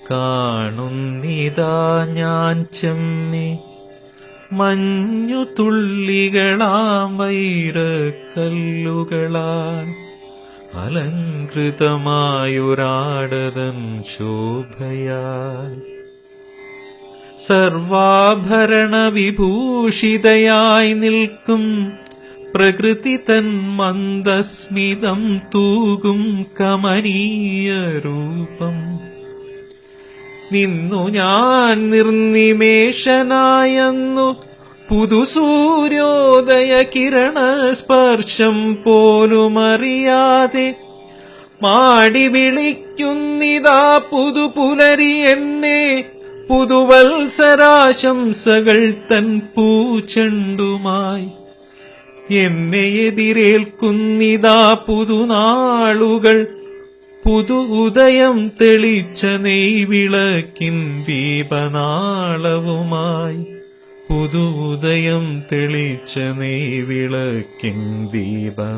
കാണുന്നിതാ ഞാൻ ചെമ്മി മഞ്ഞു തുള്ളികളാം വൈരക്കല്ലുകളാൽ അലങ്കൃതമായൊരാടതൻ ശോഭയാൽ സർവാഭരണ വിഭൂഷിതയായി നിൽക്കും പ്രകൃതി തൻ മന്ദസ്മിതം തൂകും കമനീയ രൂപം നിന്നു ഞാൻ നിർനിമേഷനായെന്നു പുതുസൂര്യോദയ കിരണ സ്പർശം പോലുമറിയാതെ മാടി വിളിക്കുന്നിതാ പുതുപുലരി എന്നെ പുതുവത്സരാശംസകൾ തൻ പൂച്ചെണ്ടുമായി എന്നെ എതിരേൽക്കുന്നിതാ പുതുനാളുകൾ പുതു ഉദയം തെളിച്ച നെയ്വിളക്കിൻ ദീപനാളവുമായി പുതു ഉദയം തെളിച്ച നെയ്വിളക്കിൻ ദീപനാളവുമായി.